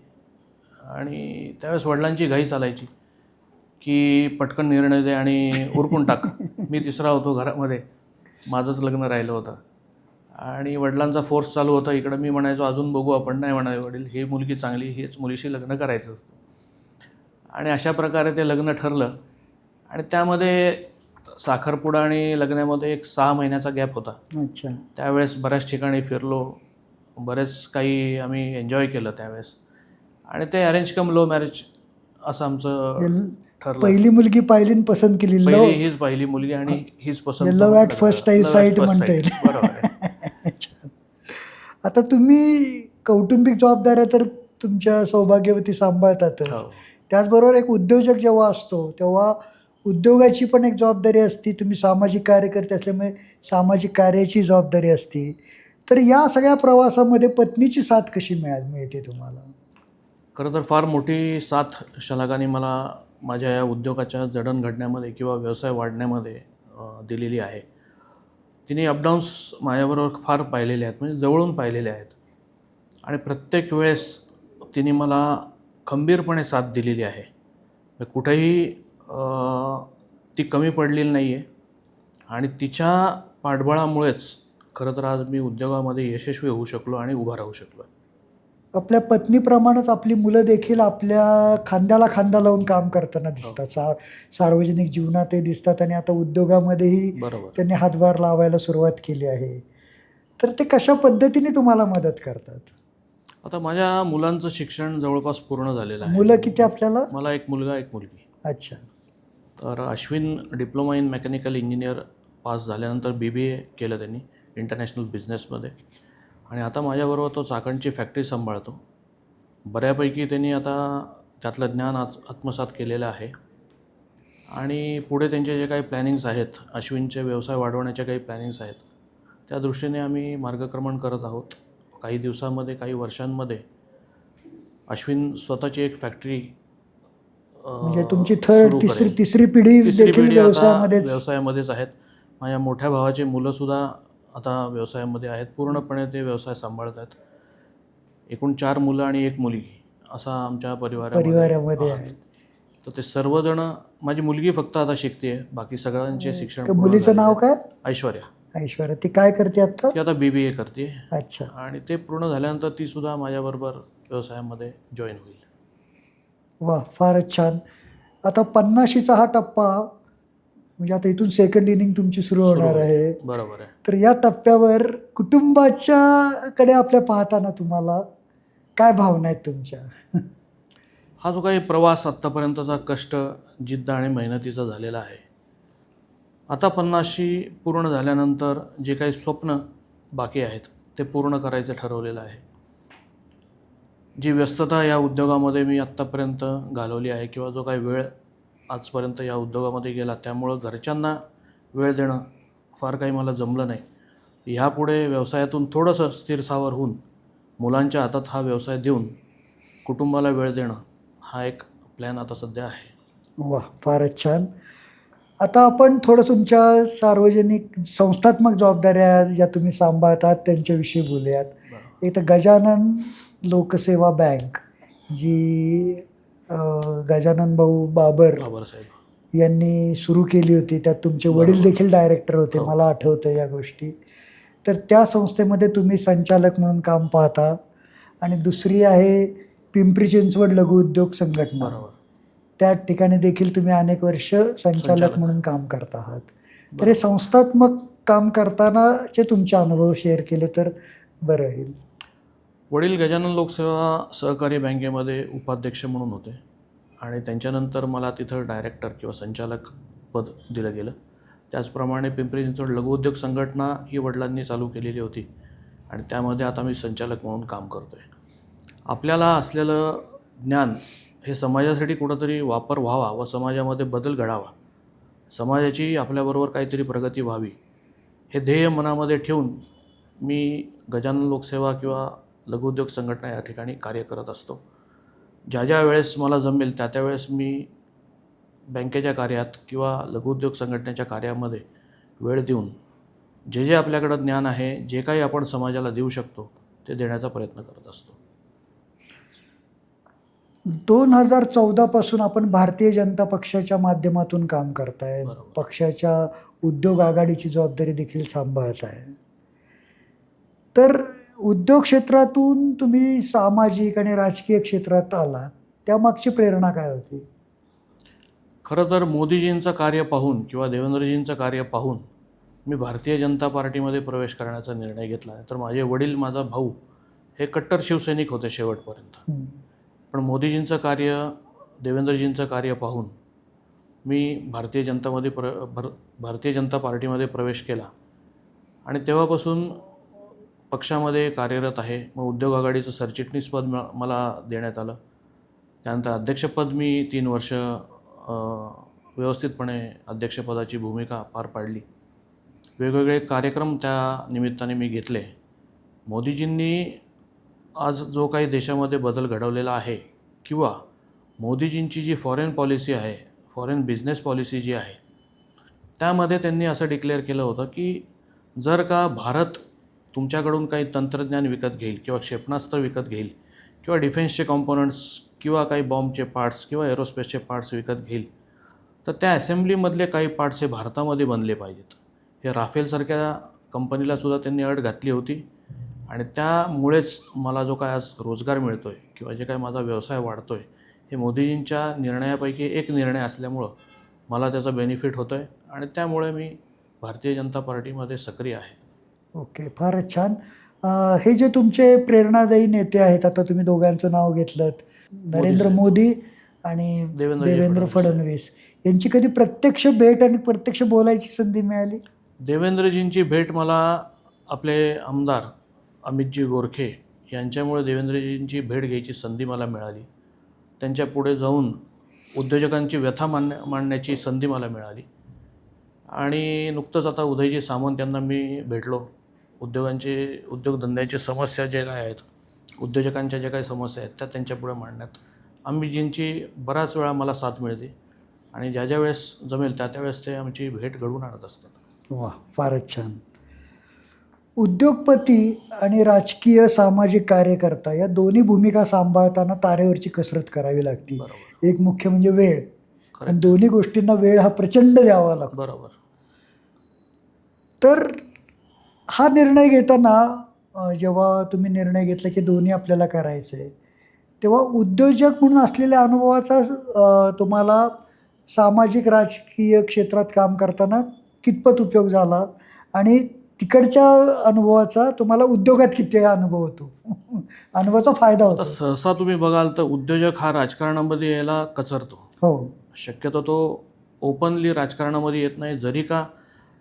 आणि त्यावेळेस वडिलांची घाई चालायची की पटकन निर्णय दे आणि उरकून टाक. मी तिसरा होतो घरामध्ये, माझंच लग्न राहिलं होतं आणि वडिलांचा फोर्स चालू होता इकडं. मी म्हणायचो अजून बघू आपण. नाही म्हणाले वडील, ही मुलगी चांगली, हेच मुलीशी लग्न करायचं असतं. आणि अशा प्रकारे ते लग्न ठरलं. आणि त्यामध्ये साखरपुडा आणि लग्नामध्ये एक 6 महिन्याचा गॅप होता. अच्छा. त्यावेळेस बऱ्याच ठिकाणी फिरलो, बरेच काही आम्ही एन्जॉय केलं त्यावेळेस. आणि ते अरेंज कम लव्ह मॅरेज असं आमचं ठरलं. पहिली मुलगी पाहिली आणि पसंत केली. हीच पहिली मुलगी आणि हीच पसंत. लव्ह ॲट फर्स्ट साईट म्हणता येईल. बरोबर आहे. आता तुम्ही कौटुंबिक जबाबदाऱ्या तर तुमच्या सौभाग्यवती सांभाळतातच. हो. त्याचबरोबर एक उद्योजक जेव्हा असतो तेव्हा उद्योगाची पण एक जबाबदारी असते. तुम्ही सामाजिक कार्यकर्ते असल्यामुळे सामाजिक कार्याची जबाबदारी असते. तर या सगळ्या प्रवासामध्ये पत्नीची साथ कशी मिळते तुम्हाला? खरं तर फार मोठी साथ शलाकाने मला माझ्या या उद्योगाच्या जडणघडण्यामध्ये किंवा व्यवसाय वाढण्यामध्ये दिलेली आहे. तिने अपडाऊन्स माझ्याबरोबर फार पाहिलेले आहेत, म्हणजे जवळून पाहिलेले आहेत. आणि प्रत्येक वेळेस तिने मला खंबीरपणे साथ दिलेली आहे. कुठेही ती कमी पडलेली नाही आहे. आणि तिच्या पाठबळामुळेच खरं तर आज मी उद्योगामध्ये यशस्वी होऊ शकलो आणि उभा राहू शकलो. आपल्या पत्नीप्रमाणेच आपली मुलं देखील आपल्या खांद्याला खांदा लावून काम करताना दिसतात. सार्वजनिक जीवनातही दिसतात आणि आता उद्योगामध्येही बरोबर. त्यांनी हातभार लावायला सुरुवात केली आहे. तर ते कशा पद्धतीने तुम्हाला मदत करतात? आता माझ्या मुलांचं शिक्षण जवळपास पूर्ण झालेलं आहे. मुलं किती आपल्याला? मला एक मुलगा एक मुलगी. अच्छा. तर Ashwin diploma in mechanical engineer pass झाल्यानंतर BBA केलं त्यांनी इंटरनॅशनल बिझनेसमध्ये. आणि आता माझ्याबरोबर तो चाकणची फॅक्टरी सांभाळतो. बऱ्यापैकी त्यांनी आता त्यातलं ज्ञान आत्मसात केलेलं आहे. आणि पुढे त्यांचे जे काही प्लॅनिंग्स आहेत, अश्विनचे व्यवसाय वाढवण्याचे काही प्लॅनिंग्स आहेत, त्या दृष्टीने आम्ही मार्गक्रमण करत आहोत. काही दिवसांमध्ये, काही वर्षांमध्ये अश्विन स्वतःची एक फॅक्टरी म्हणजे तुमची तिसरी पिढी देखील व्यवसायामध्येच आहेत. माझ्या मोठ्या भावाचे मुलंसुद्धा आता व्यवसायामध्ये आहेत. पूर्णपणे ते व्यवसाय सांभाळत आहेत. एकूण 4 मुलं आणि 1 मुलगी असा आमच्या परिवारामध्ये आहे. तर ते सर्वजण, माझी मुलगी फक्त आता शिकते, बाकी सगळ्यांचे शिक्षण. मुलीचं नाव काय? ऐश्वर्या. ऐश्वर्या. ती काय करते आता? ती आता BBA करते. अच्छा. आणि ते पूर्ण झाल्यानंतर ती सुद्धा माझ्याबरोबर व्यवसायामध्ये जॉईन होईल. वा, फारच छान. आता 50शीचा हा टप्पा, म्हणजे आता इथून सेकंड इनिंग तुमची सुरू होणार आहे. बरोबर आहे. तर या टप्प्यावर कुटुंबाच्याकडे आपल्या पाहताना तुम्हाला काय भावना आहेत तुमच्या? हा जो काही प्रवास आत्तापर्यंतचा कष्ट, जिद्द आणि मेहनतीचा झालेला आहे, आता 50शी पूर्ण झाल्यानंतर जे काही स्वप्न बाकी आहेत ते पूर्ण करायचं ठरवलेलं आहे. जी व्यस्तता या उद्योगामध्ये मी आत्तापर्यंत घालवली आहे किंवा जो काही वेळ आजपर्यंत या उद्योगामध्ये गेला, त्यामुळं घरच्यांना वेळ देणं फार काही मला जमलं नाही. ह्यापुढे व्यवसायातून थोडंसं स्थिरसावर होऊन मुलांच्या हातात हा व्यवसाय देऊन कुटुंबाला वेळ देणं हा एक प्लॅन आता सध्या आहे. वा, फारच छान. आता आपण थोडं तुमच्या सार्वजनिक संस्थात्मक जबाबदाऱ्या ज्या तुम्ही सांभाळतात त्यांच्याविषयी बोलूयात. एक तर गजानन लोकसेवा बँक जी गजानन भाऊ बाबर बाबासाहेब यांनी सुरू केली होती. त्यात तुमचे वडील देखील डायरेक्टर होते, हो. मला आठवतं या गोष्टी. तर त्या संस्थेमध्ये तुम्ही संचालक म्हणून काम पाहता आणि दुसरी आहे पिंपरी चिंचवड लघुउद्योग संघटना. बरोबर. त्या ठिकाणी देखील तुम्ही अनेक वर्ष संचालक म्हणून काम करत आहात. तर हे संस्थात्मक काम करतानाचे तुमचे अनुभव शेअर केले तर बरं होईल. वडील गजानन लोकसेवा सहकारी बँकेमध्ये उपाध्यक्ष म्हणून होते आणि त्यांच्यानंतर मला तिथं डायरेक्टर किंवा संचालक पद दिलं गेलं. त्याचप्रमाणे पिंपरी चिंचवड लघुउद्योग संघटना ही वडिलांनी चालू केलेली होती आणि त्यामध्ये आता मी संचालक म्हणून काम करतो आहे. आपल्याला असलेलं ज्ञान हे समाजासाठी कुठंतरी वापर व्हावा व समाजामध्ये बदल घडावा, समाजाची आपल्याबरोबर काहीतरी प्रगती व्हावी, हे ध्येय मनामध्ये ठेवून मी गजानन लोकसेवा किंवा लघुउद्योग संघटना या ठिकाणी कार्य करत असतो. ज्या वेळेस मला जमेल त्या वेळेस मी बँकेच्या कार्यात किंवा लघुउद्योग संघटनेच्या कार्यामध्ये वेळ देऊन जे आपल्याकडं ज्ञान आहे, जे काही आपण समाजाला देऊ शकतो ते देण्याचा प्रयत्न करत असतो. 2014 पासून आपण भारतीय जनता पक्षाच्या माध्यमातून काम करताय. पक्षाच्या उद्योग आघाडीची जबाबदारी देखील सांभाळताय. तर उद्योग क्षेत्रातून तुम्ही सामाजिक आणि राजकीय क्षेत्रात आलात, त्यामागची प्रेरणा काय होती? खरं तर मोदीजींचं कार्य पाहून किंवा देवेंद्रजींचं कार्य पाहून मी भारतीय जनता पार्टीमध्ये प्रवेश करण्याचा निर्णय घेतला. तर माझे वडील, माझा भाऊ हे कट्टर शिवसैनिक होते शेवटपर्यंत. पण मोदीजींचं कार्य, देवेंद्रजींचं कार्य पाहून मी भारतीय जनता पार्टीमध्ये प्रवेश केला आणि तेव्हापासून पक्षामध्ये कार्यरत आहे. मग उद्योग आघाडीचं सरचिटणीसपद मला देण्यात आलं. त्यानंतर अध्यक्षपद मी 3 वर्ष व्यवस्थितपणे अध्यक्षपदाची भूमिका पार पाडली. वेगवेगळे कार्यक्रम त्या निमित्ताने मी घेतले. मोदीजींनी आज जो काही देशामध्ये बदल घडवलेला आहे किंवा मोदीजींची जी फॉरेन पॉलिसी आहे, फॉरेन बिझनेस पॉलिसी जी आहे, त्यामध्ये त्यांनी असं डिक्लेअर केलं होतं की जर का भारत तुमच्याकडून काही तंत्रज्ञान विकत घेईल किंवा क्षेपणास्त्र विकत घेईल किंवा डिफेन्सचे कॉम्पोनंट्स किंवा काही बॉम्बचे पार्ट्स किंवा एरोस्पेसचे पार्ट्स विकत घेईल तर त्या असेंब्लीमधले काही पार्ट्स हे भारतामध्ये बनले पाहिजेत. हे राफेलसारख्या कंपनीलासुद्धा त्यांनी अट घातली होती आणि त्यामुळेच मला जो काय आज रोजगार मिळतो आहे किंवा जे काय माझा व्यवसाय वाढतो आहे, हे मोदीजींच्या निर्णयापैकी एक निर्णय असल्यामुळं मला त्याचा बेनिफिट होतो आहे आणि त्यामुळे मी भारतीय जनता पार्टीमध्ये सक्रिय आहे. ओके, फारच छान. हे जे तुमचे प्रेरणादायी नेते आहेत, आता तुम्ही दोघांचं नाव घेतलं, नरेंद्र मोदी आणि देवेंद्र फडणवीस, यांची कधी प्रत्यक्ष भेट आणि प्रत्यक्ष बोलायची संधी मिळाली? देवेंद्रजींची भेट मला आपले आमदार अमितजी गोरखे यांच्यामुळे देवेंद्रजींची भेट घ्यायची संधी मला मिळाली. त्यांच्या पुढे जाऊन उद्योजकांची व्यथा मांडण्याची संधी मला मिळाली आणि नुकतंच आता उदयजी सामंत यांना मी भेटलो. उद्योगधंद्याची समस्या जे काय आहेत, उद्योजकांच्या ज्या काही समस्या आहेत त्या त्यांच्यापुढे मांडण्यात अमितजींची बराच वेळा मला साथ मिळते आणि ज्या वेळेस जमेल त्या वेळेस ते आमची भेट घडवून आणत असतात. वा, फारच छान. उद्योगपती आणि राजकीय सामाजिक कार्यकर्ता या दोन्ही भूमिका सांभाळताना तारेवरची कसरत करावी लागते. एक मुख्य म्हणजे वेळ, आणि दोन्ही गोष्टींना वेळ हा प्रचंड द्यावा लागतो. बरोबर. तर हा निर्णय घेताना जेव्हा तुम्ही निर्णय घेतला की दोन्ही आपल्याला करायचं आहे, तेव्हा उद्योजक म्हणून असलेल्या अनुभवाचा तुम्हाला सामाजिक राजकीय क्षेत्रात काम करताना कितपत उपयोग झाला आणि तिकडच्या अनुभवाचा तुम्हाला उद्योगात किती अनुभव होतो, अनुभवाचा फायदा होतो? सहसा तुम्ही बघाल तर उद्योजक हा राजकारणामध्ये यायला कचरतो. हो, शक्यतो तो ओपनली राजकारणामध्ये येत नाही. जरी का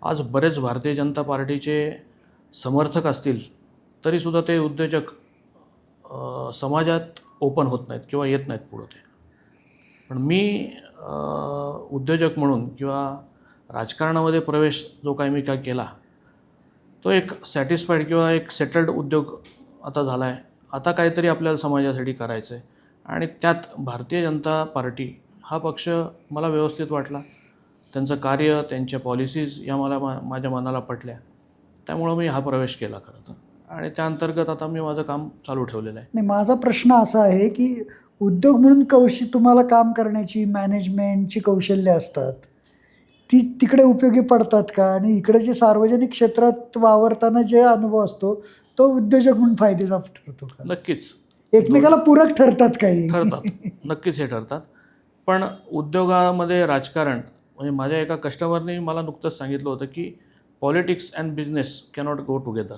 आज बरेच भारतीय जनता पार्टीचे समर्थक असतील तरीसुद्धा ते उद्योजक समाजात ओपन होत नाहीत किंवा येत नाहीत पुढं ते. पण मी उद्योजक म्हणून किंवा राजकारणामध्ये प्रवेश जो काही मी काय केला तो एक सॅटिस्फाईड किंवा एक सेटल्ड उद्योग आता झाला आहे. आता काहीतरी आपल्याला समाजासाठी करायचं आहे आणि त्यात भारतीय जनता पार्टी हा पक्ष मला व्यवस्थित वाटला. त्यांचं कार्य, त्यांच्या पॉलिसीज या मला माझ्या मनाला पटल्या, त्यामुळं मी हा प्रवेश केला खरं तर. आणि त्या अंतर्गत आता मी माझं काम चालू ठेवलेलं आहे. नाही, माझा प्रश्न असा आहे की उद्योग म्हणून तुम्हाला काम करण्याची मॅनेजमेंटची कौशल्य असतात, ती तिकडे उपयोगी पडतात का? आणि इकडे जे सार्वजनिक क्षेत्रात वावरताना जे अनुभव असतो तो उद्योजक म्हणून फायद्याचा ठरतो का? नक्कीच एकमेकाला पूरक ठरतात काही? ठरतात, नक्कीच हे ठरतात. पण उद्योगामध्ये राजकारण, म्हणजे माझ्या एका कस्टमरने मला नुकतंच सांगितलं होतं की politics and business cannot go together.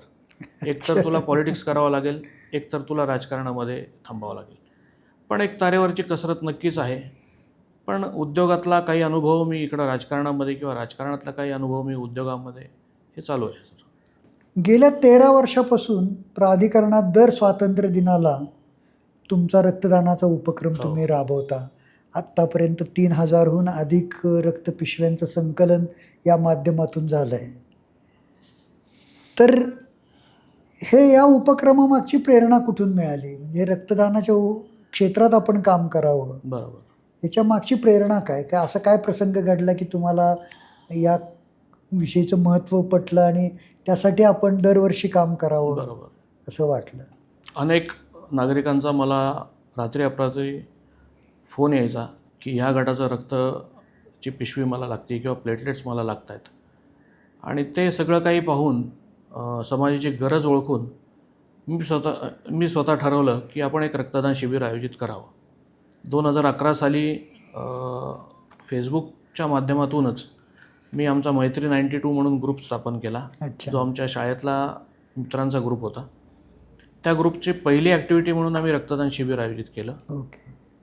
एकतर तुला पॉलिटिक्स करावं लागेल, एकतर तुला राजकारणामध्ये थांबावं लागेल. पण एक तारेवरची कसरत नक्कीच आहे. पण उद्योगातला काही अनुभव मी इकडं राजकारणामध्ये किंवा राजकारणातला काही अनुभव मी उद्योगामध्ये, हे चालू आहे सर. गेल्या 13 वर्षापासून प्राधिकरणात दर स्वातंत्र्य दिनाला तुमचा रक्तदानाचा उपक्रम तुम्ही राबवता. आत्तापर्यंत 3000हून अधिक रक्तपिशव्यांचं संकलन या माध्यमातून झालं आहे. तर हे या उपक्रमामागची प्रेरणा कुठून मिळाली? म्हणजे रक्तदानाच्या क्षेत्रात आपण काम करावं, बरोबर. याच्या मागची प्रेरणा काय? काय असं काय प्रसंग घडला की तुम्हाला या विषयीचं महत्त्व पटलं आणि त्यासाठी आपण दरवर्षी काम करावं बरोबर असं वाटलं? अनेक नागरिकांचा मला रात्री अपरात्री फोन यायचा की ह्या गटाचं रक्तची पिशवी मला लागते किंवा प्लेटलेट्स मला लागत आहेत. आणि ते सगळं काही पाहून समाजाची गरज ओळखून मी स्वतः ठरवलं की आपण एक रक्तदान शिबिर आयोजित करावं. 2011 साली फेसबुकच्या माध्यमातूनच मी आमचा मैत्री 92 म्हणून ग्रुप स्थापन केला, जो आमच्या शाळेतला मित्रांचा ग्रुप होता. त्या ग्रुपची पहिली ॲक्टिव्हिटी म्हणून आम्ही रक्तदान शिबिर आयोजित केलं.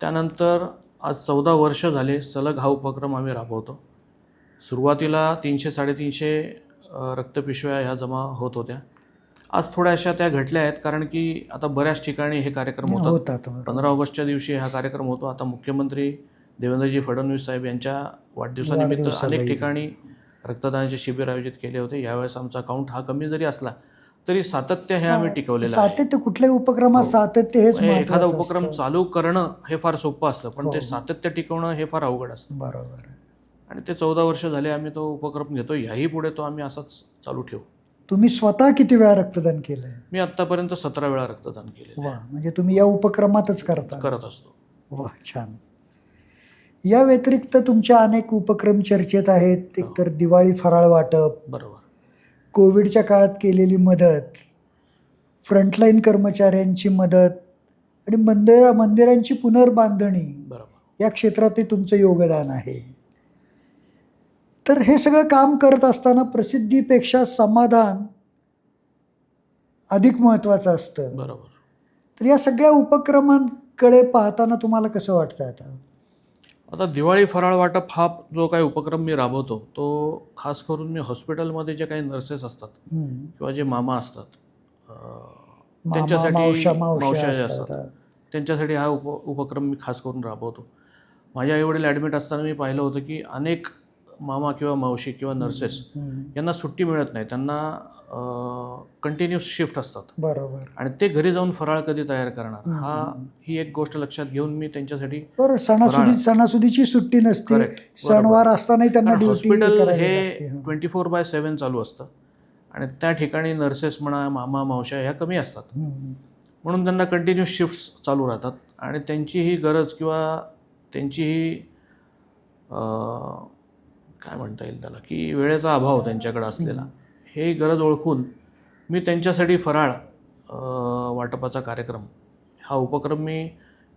त्यानंतर आज 14 वर्ष झाले सलग हा उपक्रम आम्ही राबवतो. सुरुवातीला 300-350 रक्तपिशव्या ह्या जमा होत होत्या. आज थोड्याशा त्या घटल्या आहेत, कारण की आता बऱ्याच ठिकाणी हे कार्यक्रम होतात. 15 ऑगस्टच्या दिवशी हा कार्यक्रम होतो. आता मुख्यमंत्री देवेंद्रजी फडणवीस साहेब यांच्या वाढदिवसानिमित्त अनेक ठिकाणी रक्तदानाचे शिबिर आयोजित केले होते. यावेळेस आमचा काउंट हा कमी जरी असला तरी सातत्य हे आम्ही टिकवलेलं आहे. सातत्य कुठल्याही उपक्रमात सातत्य हेच एखादा उपक्रम चालू करणं हे फार सोपं असतं, पण ते सातत्य टिकवणं हे फार अवघड असतं. बरोबर. आणि ते 14 वर्ष झाले आम्ही तो उपक्रम घेतो. याही पुढे तो आम्ही असाच चालू ठेवू. तुम्ही स्वतः किती वेळा रक्तदान केलंय? मी आत्तापर्यंत 17 वेळा रक्तदान केले. वा, म्हणजे तुम्ही या उपक्रमातच करत असतो. वा, छान. या व्यतिरिक्त तुमच्या अनेक उपक्रम चर्चेत आहेत. एकतर दिवाळी फराळ वाटप, बरोबर, कोविडच्या काळात केलेली मदत, फ्रंटलाईन कर्मचाऱ्यांची मदत आणि मंदिरांची पुनर्बांधणी, बरोबर, या क्षेत्रात तुमचं योगदान आहे. तर हे सगळं काम करत असताना प्रसिद्धीपेक्षा समाधान अधिक महत्त्वाचं असतं. बरोबर. तर या सगळ्या उपक्रमांकडे पाहताना तुम्हाला कसं वाटतं आता दिवाळी फराळ वाटप हा जो काही उपक्रम मी राबवतो, तो खास करून मी हॉस्पिटलमध्ये जे काही नर्सेस असतात किंवा जे मामा असतात, त्यांच्यासाठी मावश्या ज्या असतात, त्यांच्यासाठी हा उपक्रम मी खास करून राबवतो. माझ्या आईवडील ॲडमिट असताना मी पाहिलं होतं की अनेक मामा किंवा मावशी किंवा नर्सेस यांना सुट्टी मिळत नाही. त्यांना कंटिन्यूस शिफ्ट असतात. बरोबर. आणि ते घरी जाऊन फराळ कधी तयार करणार, ही एक गोष्ट लक्षात घेऊन मी त्यांच्यासाठी सणासुदीची सुट्टी नसते, सणवार असतानाही त्यांना हॉस्पिटल हे 24/7 चालू असतं. आणि त्या ठिकाणी नर्सेस म्हणा, मामा मावश्या ह्या कमी असतात, म्हणून त्यांना कंटिन्यूस शिफ्ट्स चालू राहतात. आणि त्यांची ही गरज किंवा त्यांची ही काय म्हणता येईल त्याला, की वेळेचा अभाव त्यांच्याकडे असलेला, हे गरज ओळखून मी त्यांच्यासाठी फराळ वाटपाचा कार्यक्रम, हा उपक्रम मी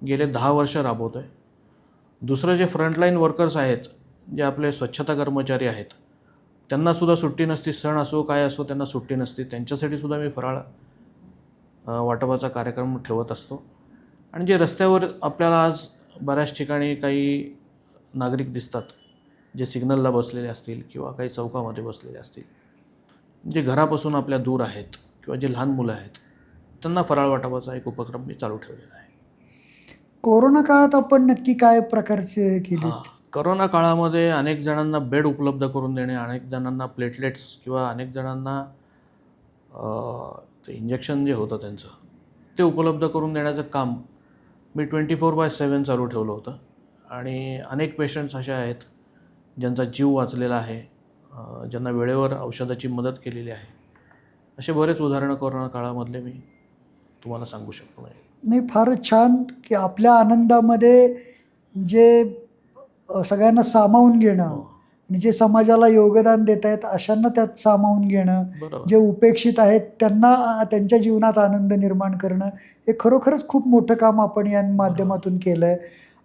गेले 10 वर्ष राबवतो आहे. दुसरं जे फ्रंटलाईन वर्कर्स आहेत, जे आपले स्वच्छता कर्मचारी आहेत, त्यांनासुद्धा सुट्टी नसती. सण असो काय असो, त्यांना सुट्टी नसते. त्यांच्यासाठीसुद्धा मी फराळ वाटपाचा कार्यक्रम ठेवत असतो. आणि जे रस्त्यावर आपल्याला आज बऱ्याच ठिकाणी काही नागरिक दिसतात, जे सिग्नलला बसलेले असतील किंवा काही चौकामध्ये बसलेले असतील, जे घरापासून आपल्या दूर आहेत किंवा जे लहान मुलं आहेत, त्यांना फराळ वाटपाचा एक उपक्रम मी चालू ठेवलेला आहे. कोरोना काळात आपण नक्की काय प्रकारचे केले? कोरोना काळामध्ये अनेक जणांना बेड उपलब्ध करून देणे, अनेक जणांना प्लेटलेट्स किंवा अनेक जणांना ते इंजेक्शन जे होतं त्यांचं ते उपलब्ध करून देण्याचं काम मी 24/7 चालू ठेवलं होतं. आणि अनेक पेशंट्स असे आहेत ज्यांचा जीव वाचलेला आहे, ज्यांना वेळेवर औषधाची मदत केलेली आहे. असे बरेच उदाहरणं कोरोना काळामधले मी तुम्हाला सांगू शकतो. नाही, फारच छान की आपल्या आनंदामध्ये जे सगळ्यांना सामावून घेणं हो. आणि जे समाजाला योगदान देत आहेत अशांना त्यात सामावून घेणं, बरोबर. जे उपेक्षित आहेत त्यांना त्यांच्या जीवनात आनंद निर्माण करणं, हे खरोखरच खूप मोठं काम आपण या माध्यमातून केलं आहे.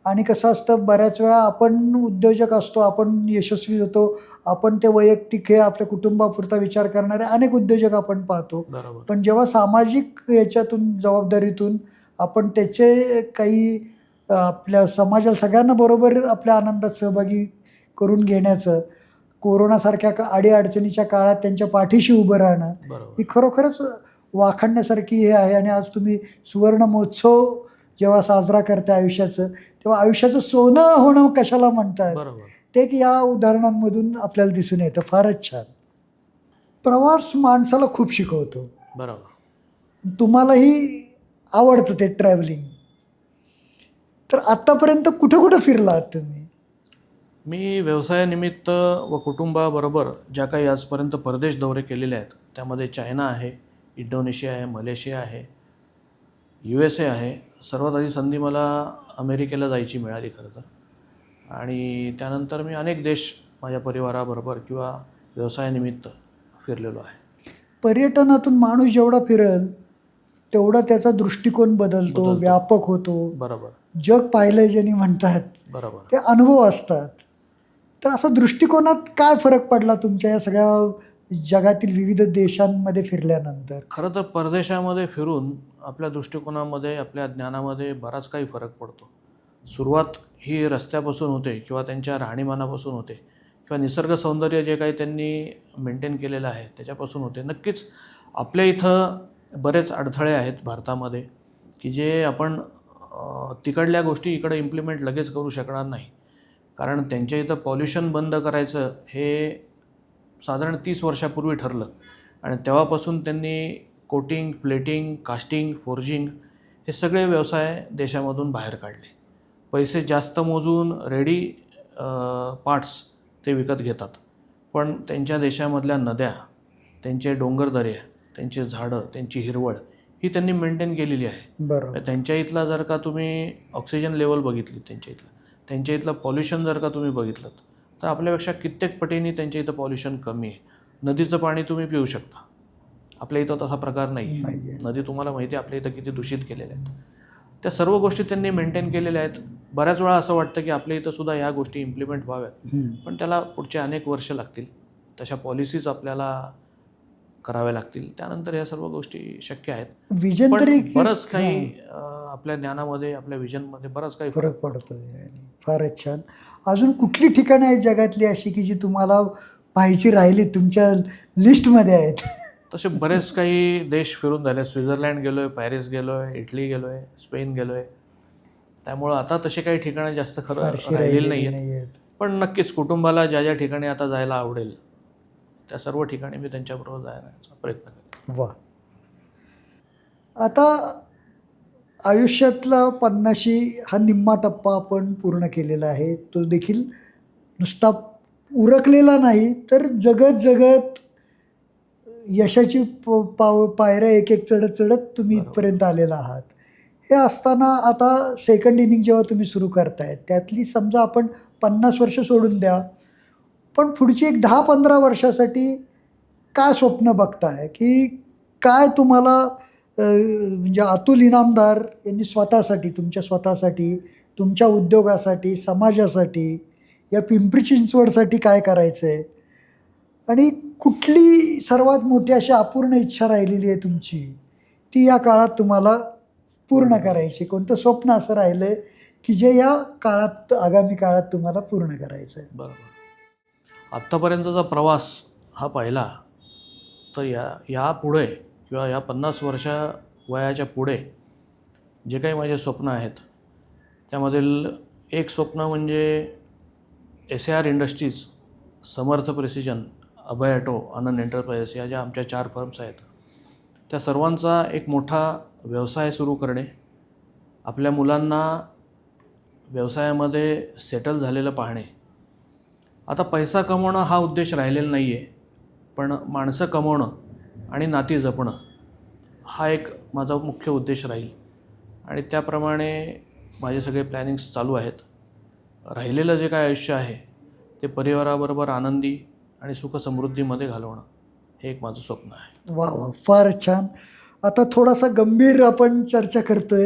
आणि कसं असतं, बऱ्याच वेळा आपण उद्योजक असतो, आपण यशस्वी होतो, आपण ते वैयक्तिक हे आपल्या कुटुंबापुरता विचार करणारे अनेक उद्योजक आपण पाहतो. बरोबर. पण जेव्हा सामाजिक याच्यातून जबाबदारीतून आपण त्याचे काही आपल्या समाजाला सगळ्यांना बरोबर आपल्या आनंदात सहभागी करून घेण्याचं, कोरोनासारख्या अडीअडचणीच्या काळात त्यांच्या पाठीशी उभं राहणं, बरोबर. ही खरोखरच वाखाणण्यासारखी हे आहे. आणि आज तुम्ही सुवर्ण महोत्सव जेव्हा साजरा करते आयुष्याचं, तेव्हा आयुष्याचं सोनं होणं कशाला म्हणतात, बरोबर. ते की या उदाहरणांमधून आपल्याला दिसून येतं. फारच छान. प्रवास माणसाला खूप शिकवतो. बरोबर. तुम्हालाही आवडतं ते ट्रॅव्हलिंग. तर आत्तापर्यंत कुठं कुठं फिरला आहात तुम्ही? मी व्यवसायानिमित्त व कुटुंबाबरोबर ज्या काही आजपर्यंत परदेश दौरे केलेले आहेत, त्यामध्ये चायना आहे, इंडोनेशिया आहे, मलेशिया आहे, USA आहे. सर्वात आधी संधी मला अमेरिकेला जायची मिळाली खरं तर. आणि त्यानंतर मी अनेक देश माझ्या परिवाराबरोबर किंवा व्यवसायानिमित्त फिरलेलो आहे. पर्यटनातून माणूस जेवढा फिरेल तेवढा त्याचा दृष्टिकोन बदलतो, व्यापक होतो. बरोबर. जग पाहिलंय ज्यांनी म्हणतात, बरोबर. ते अनुभव असतात. तर असं दृष्टिकोनात काय फरक पडला तुमच्या या सगळ्या जगातील विविध देशांमध्ये फिरल्यानंतर? खरं तर परदेशामध्ये फिरून आपल्या दृष्टिकोनामध्ये, आपल्या ज्ञानामध्ये बराच काही फरक पडतो. सुरुवात ही रस्त्यापासून होते किंवा त्यांच्या राहणीमानापासून होते किंवा निसर्ग सौंदर्य जे काही त्यांनी मेंटेन केलेलं आहे त्याच्यापासून होते. नक्कीच आपल्या इथं बरेच अडथळे आहेत भारतामध्ये की जे आपण तिकडल्या गोष्टी इकडे इम्प्लिमेंट लगेच करू शकणार नाही. कारण त्यांच्या इथं पॉल्युशन बंद करायचं हे साधारण 30 वर्षापूर्वी ठरलं आणि तेव्हापासून त्यांनी कोटिंग, प्लेटिंग, कास्टिंग, फोर्जिंग हे सगळे व्यवसाय देशामधून बाहेर काढले. पैसे जास्त मोजून रेडी पार्ट्स ते विकत घेतात. पण त्यांच्या देशामधल्या नद्या, त्यांचे डोंगरदऱ्या, त्यांची झाडं, त्यांची हिरवळ ही त्यांनी मेंटेन केलेली आहे. बरोबर. त्यांच्या इथला जर का तुम्ही ऑक्सिजन लेवल बघितली, त्यांच्या इथलं पॉल्युशन जर का तुम्ही बघितलं तर आपल्यापेक्षा कित्येक पटीने त्यांच्या इथं पॉल्युशन कमी आहे. नदीचं पाणी तुम्ही पिऊ शकता, आपल्या इथं तसा प्रकार नाही आहे. नदी तुम्हाला माहिती आहे आपल्या इथं किती दूषित केलेल्या आहेत. त्या सर्व गोष्टी त्यांनी मेंटेन केलेल्या आहेत. बऱ्याच वेळा असं वाटतं की आपल्या इथं सुद्धा या गोष्टी इम्प्लिमेंट व्हाव्यात, पण त्याला पुढचे अनेक वर्ष लागतील. तशा पॉलिसीज आपल्याला कराव्या लागतील. त्यानंतर या सर्व गोष्टी शक्य आहेत. विजन तरी बरंच काही आपल्या ज्ञानामध्ये, आपल्या विजनमध्ये बराच काही फरक पडतोय. फारच छान. अजून कुठली ठिकाणं आहेत जगातली अशी की जी तुम्हाला पाहायची राहिली, तुमच्या लिस्टमध्ये आहेत? तसे बरेच काही देश फिरून झाले. स्वित्झर्लंड गेलो आहे, पॅरिस गेलो आहे, इटली गेलो आहे, स्पेन गेलो आहे. त्यामुळं आता तसे काही ठिकाणं जास्त खरं राहिलेली नाही आहेत. पण नक्कीच कुटुंबाला ज्या ज्या ठिकाणी आता जायला आवडेल त्या सर्व ठिकाणी मी त्यांच्याबरोबर जायचा प्रयत्न करतो. वा. आता आयुष्यातला 50शी हा निम्मा टप्पा आपण पूर्ण केलेला आहे. तो देखील नुसता उरकलेला नाही, तर जगत जगत यशाची पायऱ्या एक एक चढत चढत तुम्ही इथपर्यंत आलेला आहात. हे असताना आता सेकंड इनिंग जेव्हा तुम्ही सुरू करताय, त्यातली समजा आपण 50 वर्ष सोडून द्या, पण पुढची एक 10-15 वर्षासाठी काय स्वप्न बघताय, की काय तुम्हाला म्हणजे अतुल इनामदार यांनी स्वतःसाठी, तुमच्या स्वतःसाठी, तुमच्या उद्योगासाठी, समाजासाठी, या पिंपरी चिंचवडसाठी काय करायचं आहे? आणि कुठली सर्वात मोठी अशी अपूर्ण इच्छा राहिलेली आहे तुमची, ती या काळात तुम्हाला पूर्ण करायची? कोणतं स्वप्न असं राहिलं आहे की जे या काळात, आगामी काळात तुम्हाला पूर्ण करायचं आहे? बरोबर. आत्तापर्यंतचा प्रवास हा पाहिला तर या पुढे किंवा या 50 वयाच्या पुढे जे काही माझे स्वप्न आहेत त्यामधील एक स्वप्न म्हणजे SAR इंडस्ट्रीज, समर्थ प्रिसिजन, अभय ॲटो, आनंद एंटरप्राइजेस या ज्या आमच्या 4 फर्म्स आहेत त्या सर्वांचा एक मोठा व्यवसाय सुरू करणे, आपल्या मुलांना व्यवसायामध्ये सेटल झालेलं पाहणे. आता पैसा कमवणं हा उद्देश राहिलेला नाही आहे, पण माणसं कमवणं आणि नाती जपणं हा एक माझा मुख्य उद्देश राहील आणि त्याप्रमाणे माझे सगळे प्लॅनिंग्स चालू आहेत. राहिलेलं जे काय आयुष्य आहे ते परिवाराबरोबर आनंदी आणि सुखसमृद्धीमध्ये घालवणं हे एक माझं स्वप्न आहे. वा वा, फार छान. आता थोडासा गंभीर आपण चर्चा करतोय,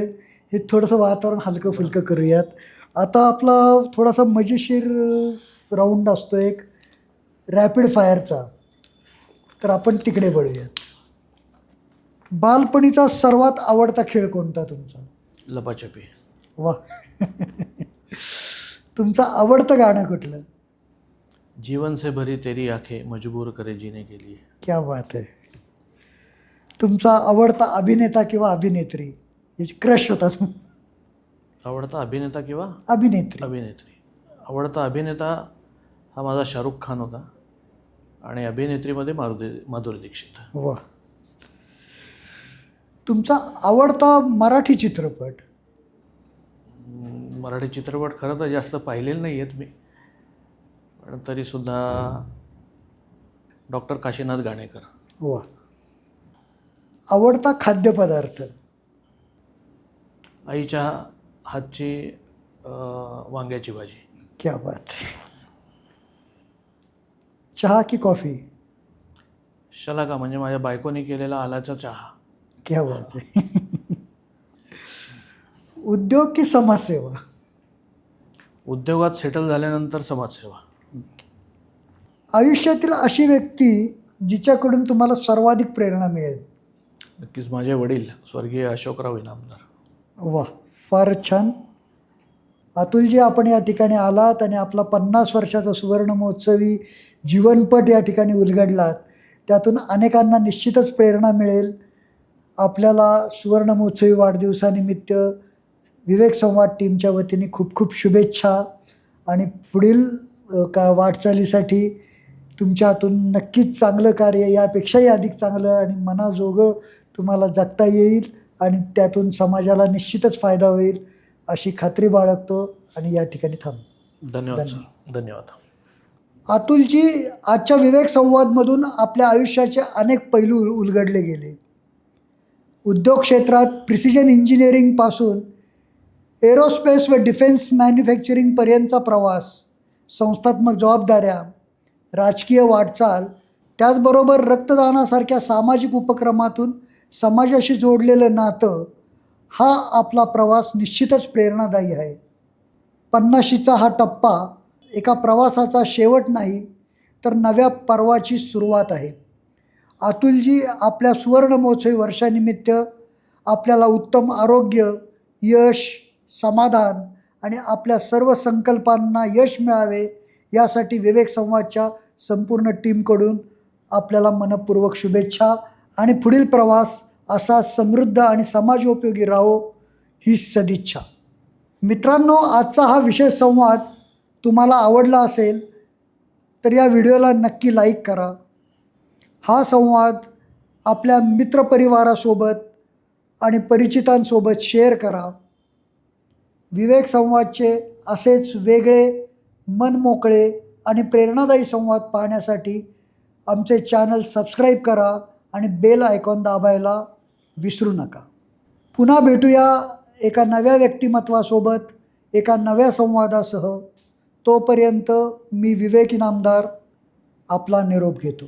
हे थोडंसं वातावरण हलकं फुलकं करूयात. आता आपला थोडासा मजेशीर राऊंड असतो एक रॅपिड फायरचा, तर आपण तिकडे वळूयात. बालपणीचा सर्वात आवडता खेळ कोणता तुमचा? लपाछपी. वा. तुमचं आवडतं गाणं कुठलं? जीवन से भरी तेरी आंखें मजबूर करे जीने के लिए. क्या बात आहे. तुमचा आवडता अभिनेता किंवा अभिनेत्री, याची क्रश होता आवडता अभिनेता किंवा अभिनेत्री? अभिनेत्री. आवडता अभिनेता हा माझा शाहरुख खान होता आणि अभिनेत्रीमध्ये माधुरी दीक्षित. वा. तुमचा आवडता मराठी चित्रपट? मराठी चित्रपट खरं तर जास्त पाहिलेले नाही आहेत मी, पण तरीसुद्धा डॉक्टर काशीनाथ घाणेकर. वा. आवडता खाद्यपदार्थ? आईच्या हातची वांग्याची भाजी. क्या बात आहे. चहा की कॉफी? शलाका म्हणजे माझ्या बायकोनी केलेला आलाचा चहा. क्या बात आहे. उद्योग की समाजसेवा? उद्योगात सेटल झाल्यानंतर समाजसेवा. आयुष्यातील अशी व्यक्ती जिच्याकडून तुम्हाला सर्वाधिक प्रेरणा मिळेल? नक्कीच माझे वडील स्वर्गीय अशोकराव इनामदार. वा, फारच छान. अतुलजी, आपण या ठिकाणी आलात आणि आपला 50 वर्षाचा सुवर्ण महोत्सवी जीवनपट या ठिकाणी उलगडलात. त्यातून अनेकांना निश्चितच प्रेरणा मिळेल. आपल्याला सुवर्ण महोत्सवी वाढदिवसानिमित्त विवेक संवाद टीमच्या वतीने खूप खूप शुभेच्छा आणि पुढील वाटचालीसाठी तुमच्या हातून नक्कीच चांगलं कार्य, यापेक्षाही अधिक चांगलं आणि मनाजोगं तुम्हाला जगता येईल आणि त्यातून समाजाला निश्चितच फायदा होईल अशी खात्री बाळगतो आणि या ठिकाणी थांबतो. धन्यवाद सर. धन्यवाद. अतुलजी, आजच्या विवेक संवादमधून आपल्या आयुष्याचे अनेक पैलू उलगडले गेले. उद्योग क्षेत्रात प्रिसिजन इंजिनिअरिंगपासून एरोस्पेस व डिफेन्स मॅन्युफॅक्चरिंगपर्यंतचा प्रवास, संस्थात्मक जबाबदाऱ्या, राजकीय वाटचाल, त्याचबरोबर रक्तदानासारख्या सामाजिक उपक्रमातून समाजाशी जोडलेलं नातं, हा आपला प्रवास निश्चितच प्रेरणादायी आहे. 50शीचा हा टप्पा एका प्रवासाचा शेवट नाही, तर नव्या पर्वाची सुरुवात आहे. अतुलजी, आपल्या सुवर्ण महोत्सवी वर्षानिमित्त आपल्याला उत्तम आरोग्य, यश, समाधान आणि आपल्या सर्व संकल्पांना यश मिळावे यासाठी विवेक संवादच्या संपूर्ण टीमकडून आपल्याला मनपूर्वक शुभेच्छा आणि पुढील प्रवास असा समृद्ध आणि समाजोपयोगी राहो ही सदिच्छा. मित्रांनो, आजचा हा विशेष संवाद तुम्हाला आवडला असेल तर या व्हिडिओला नक्की लाईक करा. हा संवाद आपल्या मित्रपरिवारासोबत आणि परिचितांसोबत शेअर करा. विवेक संवादचे असेच वेगळे, मनमोकळे आणि प्रेरणादायी संवाद पाहण्यासाठी आमचे चॅनल सबस्क्राईब करा आणि बेल आयकॉन दाबायला विसरू नका. पुन्हा भेटूया एका नव्या व्यक्तिमत्वासोबत, एका नव्या संवादासह. तोपर्यंत मी विवेक इनामदार आपला निरोप घेतो.